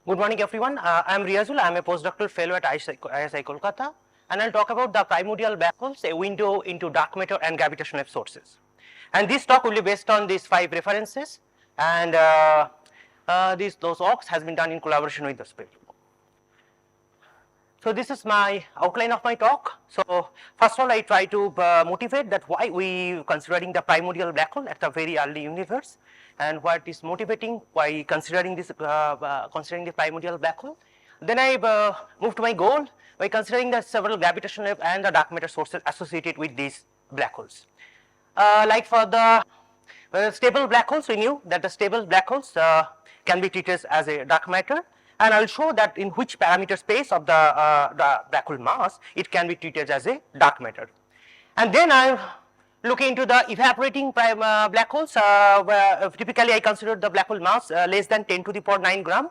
Good morning, everyone. I am Riazul. I am a postdoctoral fellow at ISI Kolkata, and I'll talk about the primordial black holes, a window into dark matter and gravitational wave sources. And this talk will be based on these 5 references, and those talks has been done in collaboration with the space. So this is my outline of my talk. So first of all, I try to motivate that why we considering the primordial black hole at the very early universe, and what is motivating why considering this considering the primordial black hole. Then I move to my goal by considering the several gravitational wave and the dark matter sources associated with these black holes. Like for the stable black holes, we knew that the stable black holes can be treated as a dark matter, and I will show that in which parameter space of the black hole mass it can be treated as a dark matter. And then I look into the evaporating black holes, where typically I consider the black hole mass less than 10 to the power 9 gram.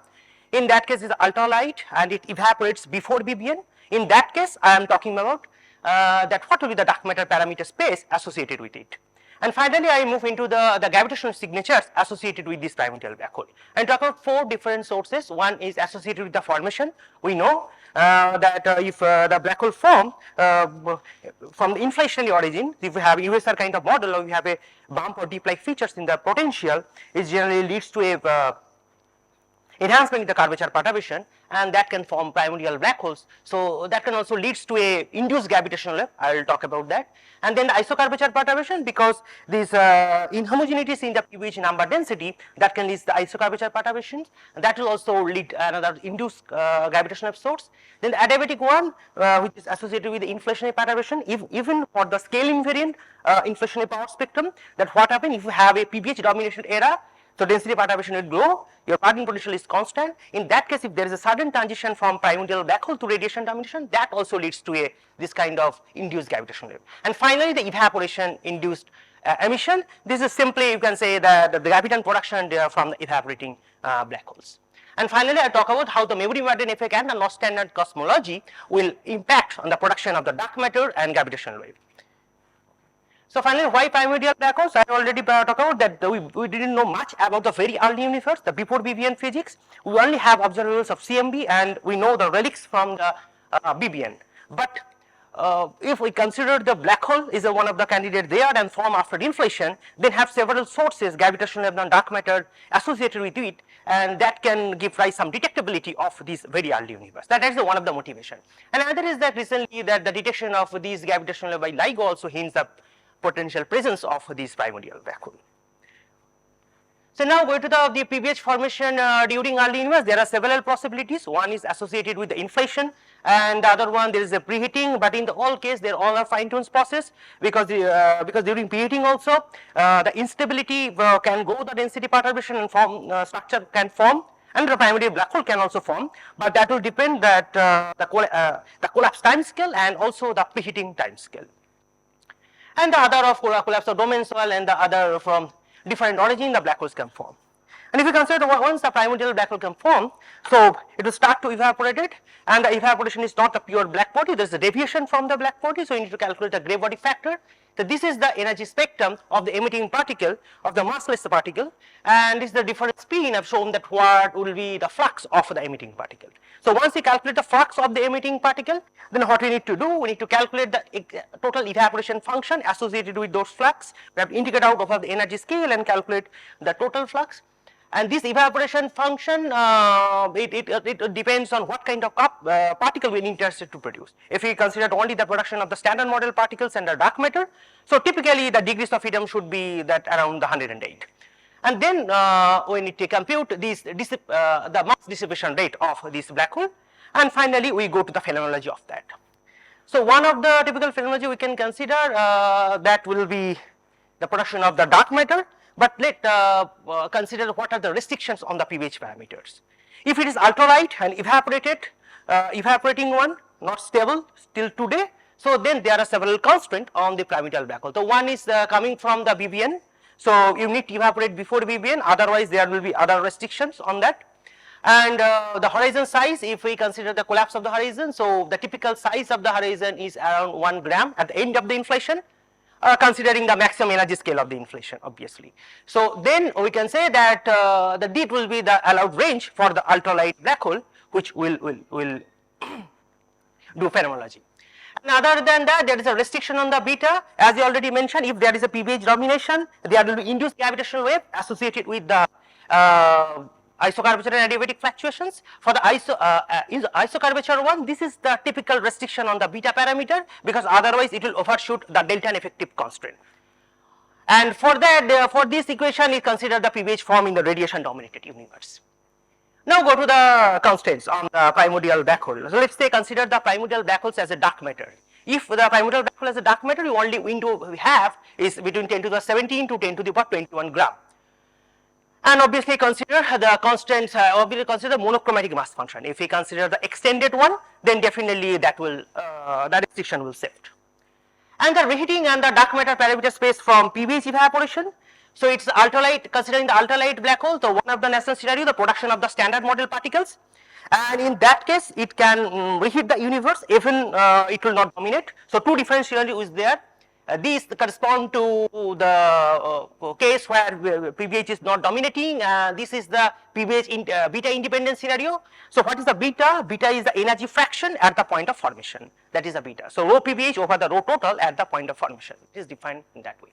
In that case, it's ultralight and it evaporates before BBN. In that case, I am talking about that what will be the dark matter parameter space associated with it. And finally, I move into the gravitational signatures associated with this primordial black hole, and talk about 4 different sources. One is associated with the formation. We know that if the black hole form from the inflationary origin, if we have USR kind of model, or we have a bump or dip-like features in the potential, it generally leads to a enhancement in the curvature perturbation, and that can form primordial black holes. So that can also leads to a induced gravitational wave. I will talk about that. And then isocurvature perturbation, because these inhomogeneities in the PVH number density, that can lead to the isocurvature perturbations, and that will also lead another induced gravitational wave source. Then the adiabatic one, which is associated with the inflationary perturbation, even for the scale invariant inflationary power spectrum, that what happens if you have a PVH domination era. So density perturbation will grow, your parting potential is constant. In that case, if there is a sudden transition from primordial black hole to radiation domination, that also leads to this kind of induced gravitational wave. And finally, the evaporation induced emission. This is simply, you can say, the graviton production from the evaporating black holes. And finally, I talk about how the Mabry-Madden effect and the non-standard cosmology will impact on the production of the dark matter and gravitational wave. So finally, why primordial black holes? I already talked about that we didn't know much about the very early universe, the before BBN physics. We only have observations of CMB, and we know the relics from the BBN. But if we consider the black hole is one of the candidates there and form after inflation, then have several sources, gravitational wave and dark matter associated with it, and that can give rise some detectability of this very early universe. That is one of the motivation. And another is that recently that the detection of these gravitational wave by LIGO also hints at potential presence of this primordial black hole. So now go to the PVH formation during early universe. There are several possibilities. One is associated with the inflation, and the other one there is a preheating. But in the all case, they all are fine-tuned process, because during preheating also the instability can go the density perturbation and form structure can form, and the primordial black hole can also form. But that will depend that the collapse time scale and also the preheating time scale. And the other of collapse of domain soil and the other from different origin the black holes can form. And if you consider once the primordial black hole can form, so it will start to evaporate it, and the evaporation is not a pure black body, there is a deviation from the black body, so you need to calculate the gray body factor. So this is the energy spectrum of the emitting particle, of the massless particle, and this is the different spin. I've shown that what will be the flux of the emitting particle. So once we calculate the flux of the emitting particle, then what we need to do, we need to calculate the total evaporation function associated with those flux. We have to integrate out of the energy scale and calculate the total flux. And this evaporation function, it depends on what kind of particle we are interested to produce. If we consider only the production of the standard model particles and the dark matter, so typically the degrees of freedom should be that around the 108. And then we need to compute the mass dissipation rate of this black hole, and finally we go to the phenomenology of that. So one of the typical phenomenology we can consider that will be the production of the dark matter. But let consider what are the restrictions on the PVH parameters. If it is ultralight and evaporating one, not stable still today, so then there are several constraints on the primordial black hole. So one is coming from the BBN, so you need to evaporate before BBN, otherwise there will be other restrictions on that. And the horizon size, if we consider the collapse of the horizon, so the typical size of the horizon is around 1 gram at the end of the inflation. considering the maximum energy scale of the inflation, obviously. So then we can say that the D will be the allowed range for the ultralight black hole, which will do phenomenology. And other than that, there is a restriction on the beta. As you already mentioned, if there is a PBH domination, there will be induced gravitational wave associated with the isocurvature and adiabatic fluctuations. For the isocurvature one, this is the typical restriction on the beta parameter, because otherwise it will overshoot the delta effective constraint. And for that, for this equation, we consider the PBH form in the radiation dominated universe. Now go to the constraints on the primordial black hole. So let's say consider the primordial black holes as a dark matter. If the primordial black hole as a dark matter, the only window we have is between 10 to the 17 to 10 to the power 21 gram. And obviously consider the constants, obviously consider monochromatic mass function. If we consider the extended one, then definitely that will, the restriction will shift. And the reheating and the dark matter parameter space from PBH evaporation. So it's ultralight, considering the ultralight black hole, so one of the national scenario, the production of the standard model particles, and in that case it can reheat the universe, even it will not dominate. So two different scenarios is there. These correspond to the case where PBH is not dominating. This is the PBH beta independent scenario. So what is the beta? Beta is the energy fraction at the point of formation. That is the beta. So rho PBH over the rho total at the point of formation. It is defined in that way.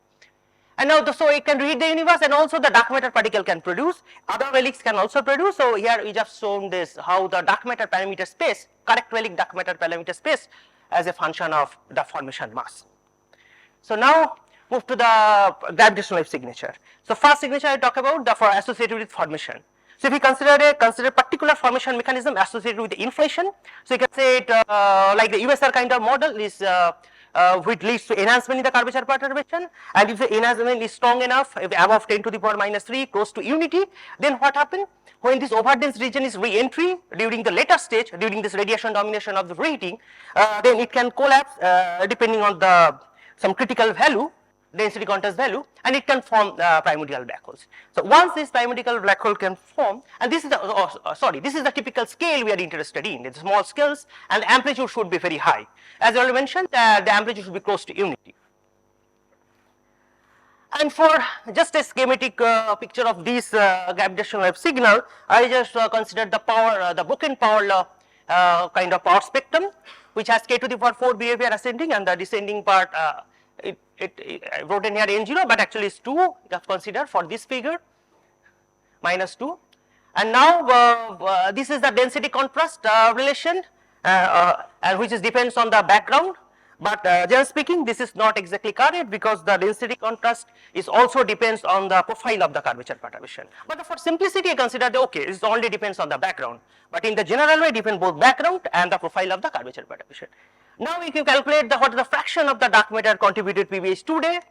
And now, so it can reheat the universe, and also the dark matter particle can produce, other relics can also produce. So here we just shown this, how the dark matter parameter space, correct relic dark matter parameter space as a function of the formation mass. So now move to the gravitational wave signature. So first signature I talk about the associated with formation. So if we consider particular formation mechanism associated with the inflation, so you can say it like the USR kind of model is which leads to enhancement in the curvature perturbation, and if the enhancement is strong enough, if above 10 to the power minus 3, close to unity, then what happens? When this overdense region is re-entry during the later stage, during this radiation domination of the reheating, then it can collapse depending on the some critical value, density contrast value, and it can form primordial black holes. So once this primordial black hole can form, and this is the this is the typical scale we are interested in. It's small scales, and the amplitude should be very high. As I already mentioned, the amplitude should be close to unity. And for just a schematic picture of this gravitational wave signal, I just considered the power, the broken power law kind of power spectrum, which has k to the power 4 behavior ascending, and the descending part I wrote in here n0, but actually it's 2 you have considered for this figure, minus 2. And now this is the density contrast relation, and which is depends on the background. But generally speaking, this is not exactly correct, because the density contrast is also depends on the profile of the curvature perturbation. But for simplicity, I consider that okay, it only depends on the background. But in the general way, depend both background and the profile of the curvature perturbation. Now we can calculate what is the fraction of the dark matter contributed PBH today,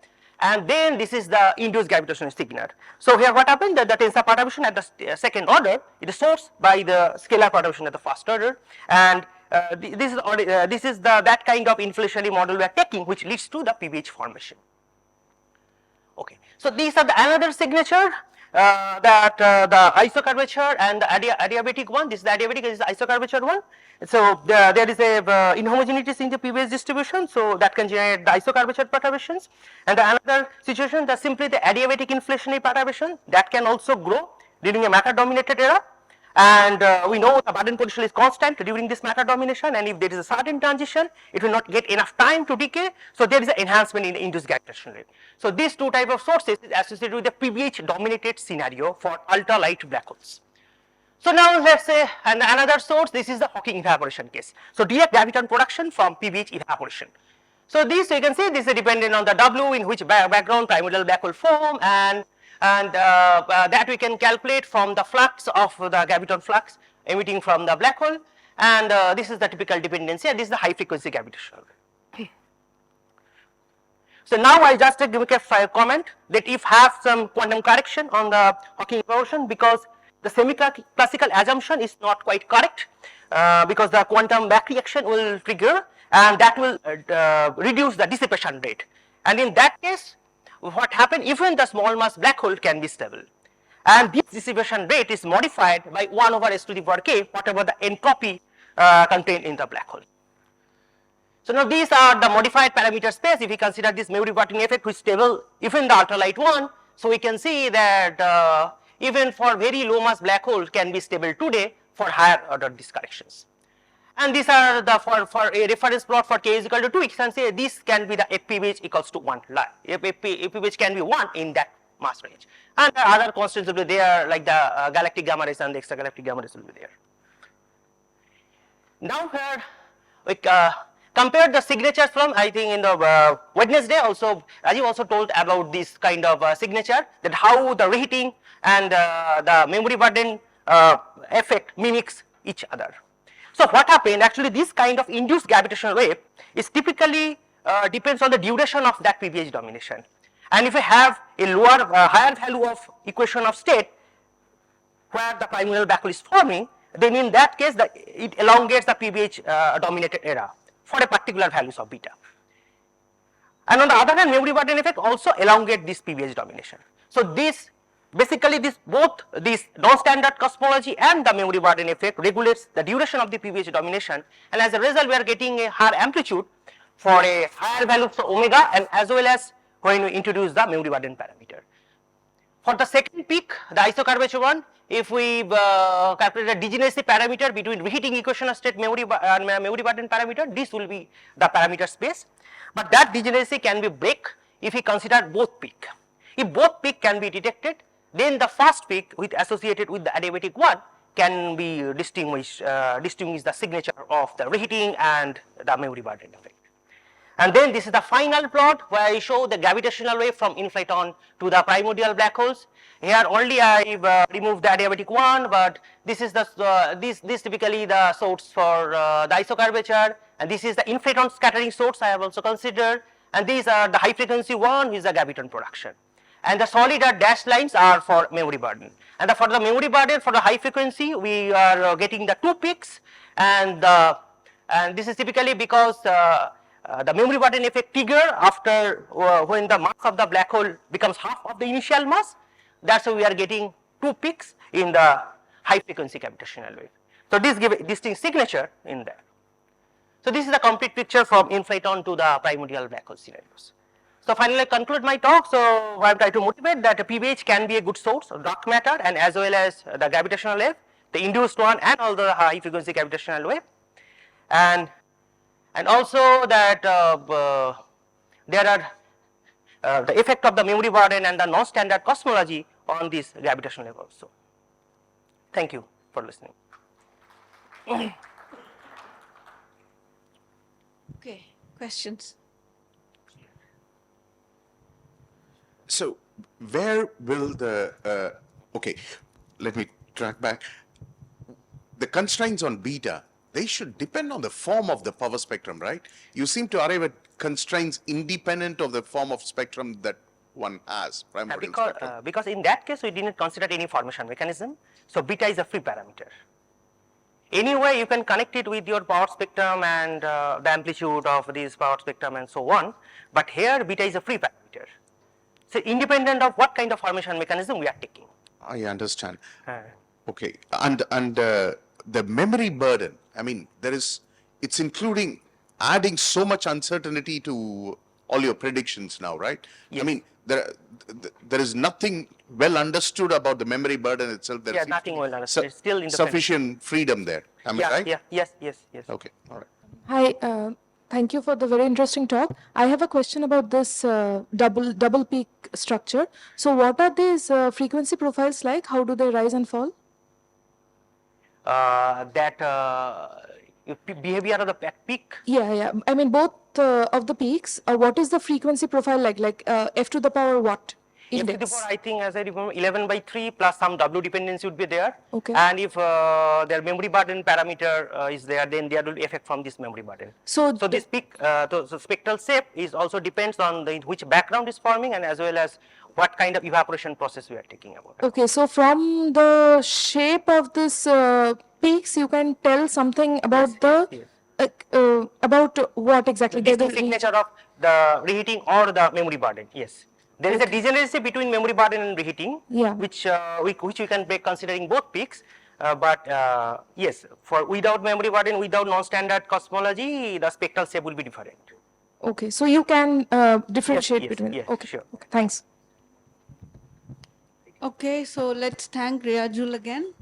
and then this is the induced gravitational signal. So here what happened, that the tensor perturbation at the second order, it is sourced by the scalar perturbation at the first order, and this is that kind of inflationary model we are taking, which leads to the PBH formation. Okay, so these are the another signature that the isocurvature and the adiabatic one. This is the adiabatic, this is the isocurvature one. So there is a inhomogeneities in the PBH distribution, so that can generate the isocurvature perturbations. And the another situation, that simply the adiabatic inflationary perturbation that can also grow during a matter dominated era. And we know the burden potential is constant during this matter domination, and if there is a certain transition, it will not get enough time to decay, so there is an enhancement in the induced gravitational rate. So these two type of sources is associated with the PBH dominated scenario for ultralight black holes. So now let's say another source, this is the Hawking evaporation case. So direct graviton production from PBH evaporation. So this you can see this is dependent on the W in which background primordial black hole form, and that we can calculate from the flux of the graviton flux emitting from the black hole, and this is the typical dependency, and this is the high frequency gravitational. So now I just make a comment that if have some quantum correction on the Hawking evaporation, because the semi-classical assumption is not quite correct, because the quantum back reaction will trigger, and that will reduce the dissipation rate, and in that case what happens, even the small mass black hole can be stable, and this dissipation rate is modified by 1 over s to the power k, whatever the entropy contained in the black hole. So now these are the modified parameter space. If we consider this memory burden effect which is stable even the ultralight one, so we can see that even for very low mass black holes can be stable today for higher order disk corrections. And these are the for a reference plot for k is equal to 2, you can say this can be the FP equals to 1, FP can be 1 in that mass range. And the other constants will be there like the galactic gamma rays and the extragalactic gamma rays will be there. Now here we compared the signatures from, I think in the Wednesday also, Rajiv also told about this kind of signature, that how the reheating and the memory burden effect mimics each other. So what happened, actually this kind of induced gravitational wave is typically depends on the duration of that PBH domination. And if we have a lower, higher value of equation of state where the primordial black hole is forming, then in that case it elongates the PBH dominated era for a particular values of beta. And on the other hand, memory burden effect also elongate this PBH domination. So this basically both this non-standard cosmology and the memory burden effect regulates the duration of the PBH domination, and as a result we are getting a higher amplitude for a higher value of omega, and as well as when we introduce the memory burden parameter. For the second peak, the isocurvature one, if we calculate the degeneracy parameter between reheating equation of state memory burden parameter, this will be the parameter space. But that degeneracy can be break if we consider both peak. If both peak can be detected, then the first peak associated with the adiabatic one can be distinguish the signature of the reheating and the memory burden effect. And then this is the final plot where I show the gravitational wave from inflaton to the primordial black holes. Here only I removed the adiabatic one, but this is the this typically the source for the isocurvature, and this is the inflaton scattering source I have also considered, and these are the high frequency one which is the graviton production. And the solid dashed lines are for memory burden. And for the memory burden for the high frequency we are getting the two peaks, and this is typically because the memory burden effect trigger after when the mass of the black hole becomes half of the initial mass. That's why we are getting two peaks in the high frequency gravitational wave. So this gives a distinct signature in there. So this is the complete picture from inflaton to the primordial black hole scenarios. So finally I conclude my talk. So I am trying to motivate that a PBH can be a good source of dark matter, and as well as the gravitational wave, the induced one and all the high frequency gravitational wave, and also that there are the effect of the memory burden and the non-standard cosmology on this gravitational wave also. Thank you for listening. Okay, questions? So where will the, okay, let me track back. The constraints on beta, they should depend on the form of the power spectrum, right? You seem to arrive at constraints independent of the form of spectrum that one has, primordial spectrum. Because in that case we didn't consider any formation mechanism, so beta is a free parameter. Anyway, you can connect it with your power spectrum and the amplitude of this power spectrum and so on, but here beta is a free parameter. So independent of what kind of formation mechanism we are taking. I understand. Okay, and the memory burden, I mean, it's including adding so much uncertainty to all your predictions now, right? Yes. I mean, there is nothing well understood about the memory burden itself. Yeah, nothing well understood. It's still independent. Sufficient freedom there. Am I right? Yeah, yes. Okay, all right. Hi, thank you for the very interesting talk. I have a question about this double peak structure. So what are these frequency profiles like? How do they rise and fall? Behavior of the peak. Yeah. I mean, both of the peaks. What is the frequency profile like? Like f to the power what? F to the Index. power, I think, as I remember, 11/3 plus some W dependency would be there. Okay. And if their memory burden parameter is there, then there will be effect from this memory burden. So This peak, the spectral shape is also depends on which background is forming, and as well as what kind of evaporation process we are taking about. okay, so from the shape of this peaks, you can tell something about about what exactly? The signature of the reheating or the memory burden. Yes, there is a degeneracy between memory burden and reheating, Yeah. which we can break considering both peaks. But yes, for without memory burden, without non-standard cosmology, the spectral shape will be different. Okay, so you can differentiate yes, between. yes, Okay, sure. okay, thanks. Okay, so let's thank Riyajul again.